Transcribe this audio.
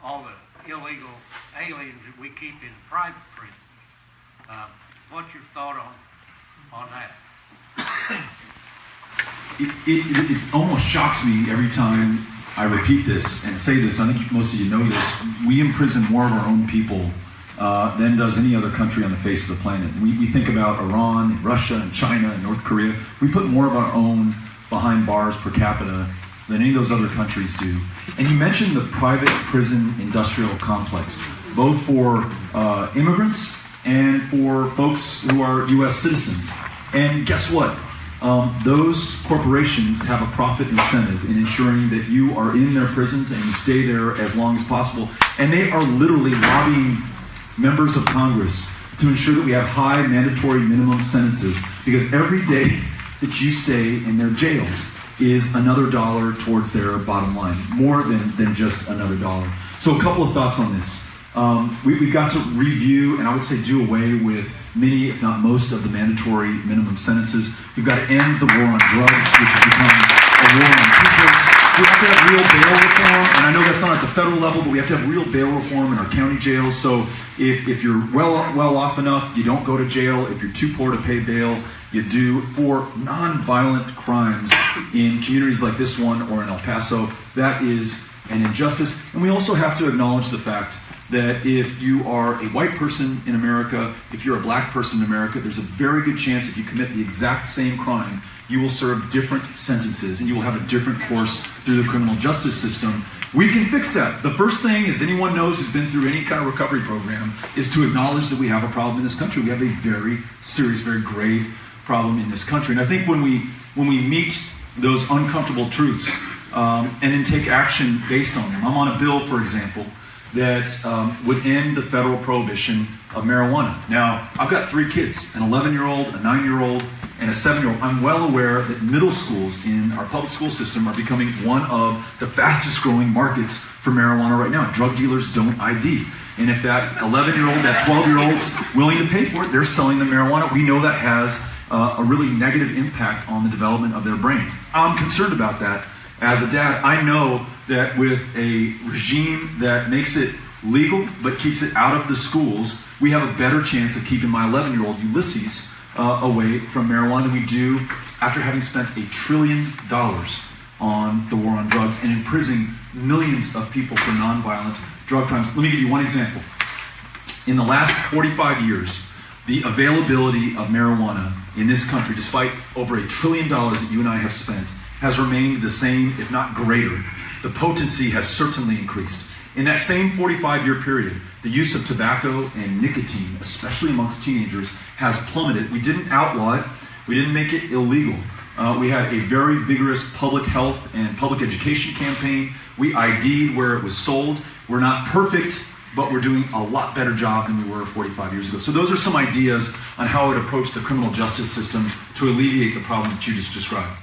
all the illegal aliens that we keep in private prison. What's your thought on that? It almost shocks me every time I repeat this and say this. I think most of you know this. We imprison more of our own people than does any other country on the face of the planet. We think about Iran, and Russia, and China, and North Korea. We put more of our own behind bars per capita than any of those other countries do. And you mentioned the private prison industrial complex, both for immigrants and for folks who are U.S. citizens. And guess what? Those corporations have a profit incentive in ensuring that you are in their prisons and you stay there as long as possible. And they are literally lobbying members of Congress to ensure that we have high mandatory minimum sentences, because every day that you stay in their jails is another dollar towards their bottom line, more than just another dollar. So a couple of thoughts on this. We've got to review, and I would say do away with many, if not most, of the mandatory minimum sentences. We've got to end the war on drugs, which has become a war on people. We have to have real bail reform, and I know that's not at the federal level, but we have to have real bail reform in our county jails. So if you're well off enough, you don't go to jail. If you're too poor to pay bail, you do. For non-violent crimes in communities like this one or in El Paso, that is an injustice. And we also have to acknowledge the fact that if you are a white person in America, if you're a black person in America, there's a very good chance if you commit the exact same crime, you will serve different sentences and you will have a different course through the criminal justice system. We can fix that. The first thing, as anyone knows who's been through any kind of recovery program, is to acknowledge that we have a problem in this country. We have a very serious, very grave problem in this country. And I think when we meet those uncomfortable truths and then take action based on them. I'm on a bill, for example, that would end the federal prohibition of marijuana. Now, I've got 3 kids, an 11-year-old, a 9-year-old, and a 7-year-old. I'm well aware that middle schools in our public school system are becoming one of the fastest growing markets for marijuana right now. Drug dealers don't ID. And if that 11-year-old, that 12-year-old's willing to pay for it, they're selling the marijuana. We know that has a really negative impact on the development of their brains. I'm concerned about that. As a dad, I know that with a regime that makes it legal but keeps it out of the schools, we have a better chance of keeping my 11-year-old Ulysses away from marijuana than we do after having spent $1 trillion on the war on drugs and imprisoning millions of people for nonviolent drug crimes. Let me give you one example. In the last 45 years, the availability of marijuana in this country, despite over $1 trillion that you and I have spent, has remained the same, if not greater. The potency has certainly increased. In that same 45-year period, the use of tobacco and nicotine, especially amongst teenagers, has plummeted. We didn't outlaw it. We didn't make it illegal. We had a very vigorous public health and public education campaign. We ID'd where it was sold. We're not perfect, but we're doing a lot better job than we were 45 years ago. So those are some ideas on how I would approach the criminal justice system to alleviate the problem that you just described.